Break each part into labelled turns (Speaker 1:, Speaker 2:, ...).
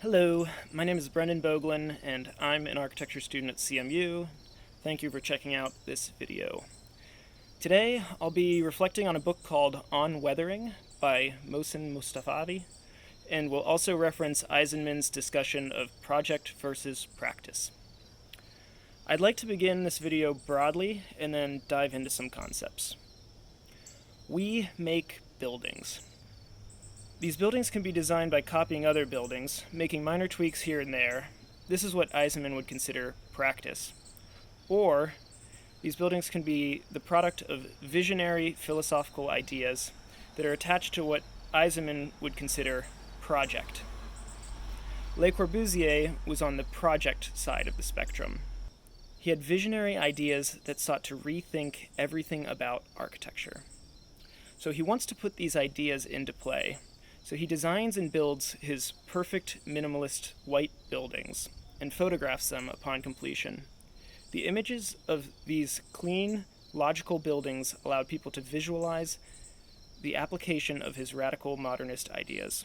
Speaker 1: Hello, my name is Brendan Bogolin, and I'm an architecture student at CMU. Thank you for checking out this video. Today, I'll be reflecting on a book called On Weathering by Mohsen Mostafavi, and will also reference Eisenman's discussion of project versus practice. I'd like to begin this video broadly and then dive into some concepts. We make buildings. These buildings can be designed by copying other buildings, making minor tweaks here and there. This is what Eisenman would consider practice. Or, these buildings can be the product of visionary philosophical ideas that are attached to what Eisenman would consider project. Le Corbusier was on the project side of the spectrum. He had visionary ideas that sought to rethink everything about architecture. So he wants to put these ideas into play. So he designs and builds his perfect minimalist white buildings and photographs them upon completion. The images of these clean, logical buildings allowed people to visualize the application of his radical modernist ideas.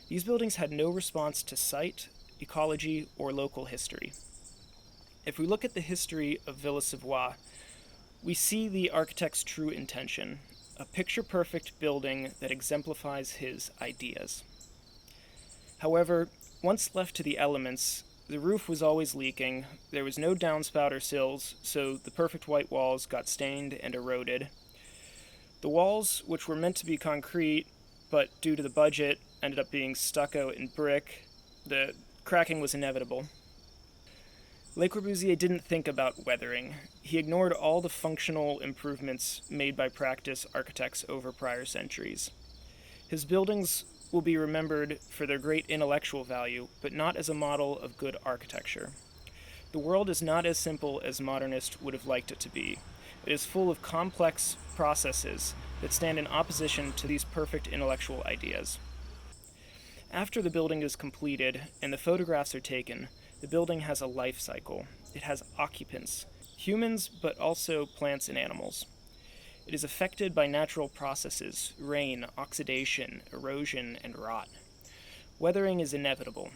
Speaker 1: These buildings had no response to site, ecology, or local history. If we look at the history of Villa Savoye, we see the architect's true intention. A picture-perfect building that exemplifies his ideas. However, once left to the elements, the roof was always leaking, there was no downspout or sills, so the perfect white walls got stained and eroded. The walls, which were meant to be concrete, but due to the budget, ended up being stucco and brick. The cracking was inevitable. Le Corbusier didn't think about weathering. He ignored all the functional improvements made by practice architects over prior centuries. His buildings will be remembered for their great intellectual value, but not as a model of good architecture. The world is not as simple as modernists would have liked it to be. It is full of complex processes that stand in opposition to these perfect intellectual ideas. After the building is completed and the photographs are taken, the building has a life cycle. It has occupants, humans, but also plants and animals. It is affected by natural processes, rain, oxidation, erosion, and rot. Weathering is inevitable.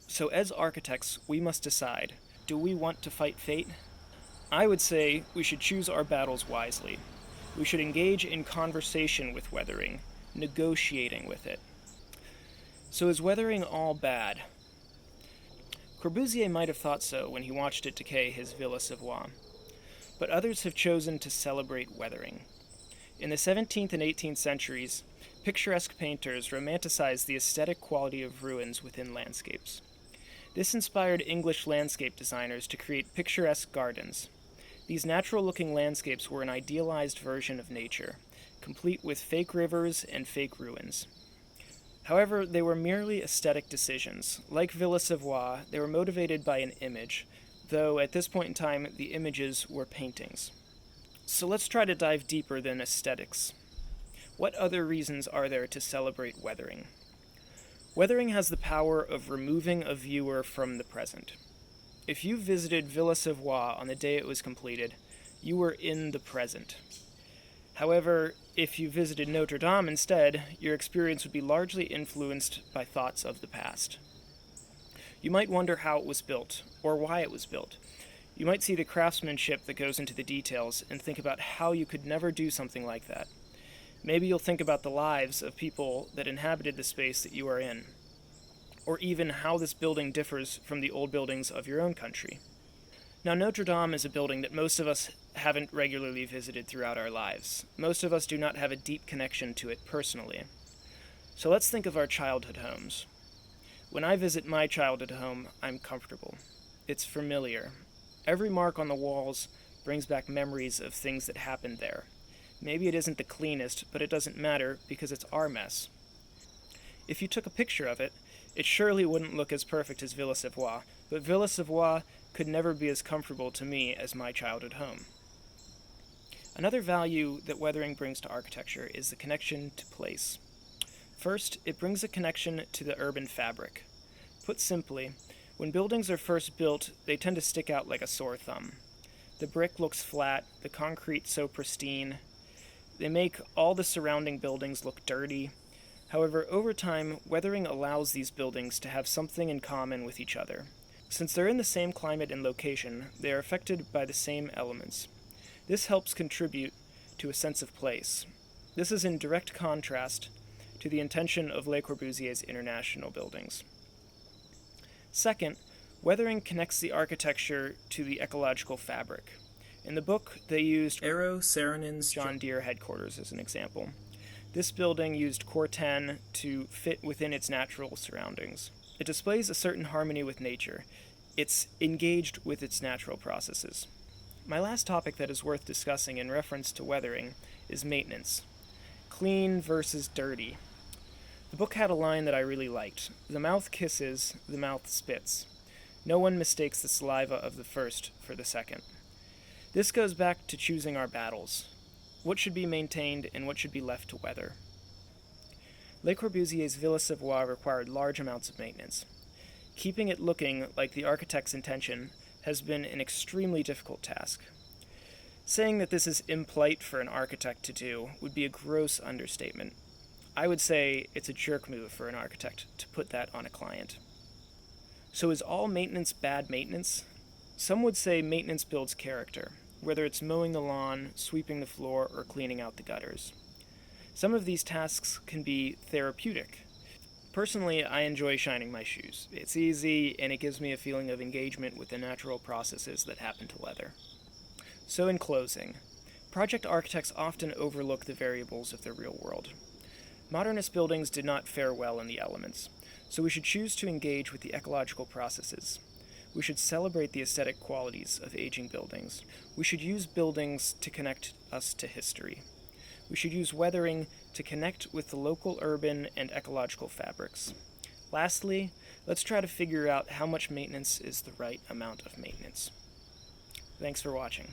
Speaker 1: So as architects, we must decide, do we want to fight fate? I would say we should choose our battles wisely. We should engage in conversation with weathering, negotiating with it. So is weathering all bad? Corbusier might have thought so when he watched it decay his Villa Savoye, but others have chosen to celebrate weathering. In the 17th and 18th centuries, picturesque painters romanticized the aesthetic quality of ruins within landscapes. This inspired English landscape designers to create picturesque gardens. These natural-looking landscapes were an idealized version of nature, complete with fake rivers and fake ruins. However, they were merely aesthetic decisions. Like Villa Savoye, they were motivated by an image, though at this point in time, the images were paintings. So let's try to dive deeper than aesthetics. What other reasons are there to celebrate weathering? Weathering has the power of removing a viewer from the present. If you visited Villa Savoye on the day it was completed, you were in the present. However, if you visited Notre Dame instead, your experience would be largely influenced by thoughts of the past. You might wonder how it was built, or why it was built. You might see the craftsmanship that goes into the details and think about how you could never do something like that. Maybe you'll think about the lives of people that inhabited the space that you are in, or even how this building differs from the old buildings of your own country. Now, Notre Dame is a building that most of us haven't regularly visited throughout our lives. Most of us do not have a deep connection to it personally. So let's think of our childhood homes. When I visit my childhood home, I'm comfortable. It's familiar. Every mark on the walls brings back memories of things that happened there. Maybe it isn't the cleanest, but it doesn't matter because it's our mess. If you took a picture of it, it surely wouldn't look as perfect as Villa Savoye, but Villa Savoye could never be as comfortable to me as my childhood home. Another value that weathering brings to architecture is the connection to place. First, it brings a connection to the urban fabric. Put simply, when buildings are first built, they tend to stick out like a sore thumb. The brick looks flat, the concrete so pristine. They make all the surrounding buildings look dirty. However, over time, weathering allows these buildings to have something in common with each other. Since they're in the same climate and location, they are affected by the same elements. This helps contribute to a sense of place. This is in direct contrast to the intention of Le Corbusier's international buildings. Second, weathering connects the architecture to the ecological fabric. In the book, they used Eero Saarinen's John Deere headquarters as an example. This building used Corten to fit within its natural surroundings. It displays a certain harmony with nature. It's engaged with its natural processes. My last topic that is worth discussing in reference to weathering is maintenance. Clean versus dirty. The book had a line that I really liked. The mouth kisses, the mouth spits. No one mistakes the saliva of the first for the second. This goes back to choosing our battles. What should be maintained and what should be left to weather? Le Corbusier's Villa Savoie required large amounts of maintenance. Keeping it looking like the architect's intention has been an extremely difficult task. Saying that this is impolite for an architect to do would be a gross understatement. I would say it's a jerk move for an architect to put that on a client. So is all maintenance bad maintenance? Some would say maintenance builds character, whether it's mowing the lawn, sweeping the floor, or cleaning out the gutters. Some of these tasks can be therapeutic. Personally, I enjoy shining my shoes. It's easy, and it gives me a feeling of engagement with the natural processes that happen to leather. So in closing, project architects often overlook the variables of the real world. Modernist buildings did not fare well in the elements, so we should choose to engage with the ecological processes. We should celebrate the aesthetic qualities of aging buildings. We should use buildings to connect us to history. We should use weathering to connect with the local urban and ecological fabrics. Lastly, let's try to figure out how much maintenance is the right amount of maintenance. Thanks for watching.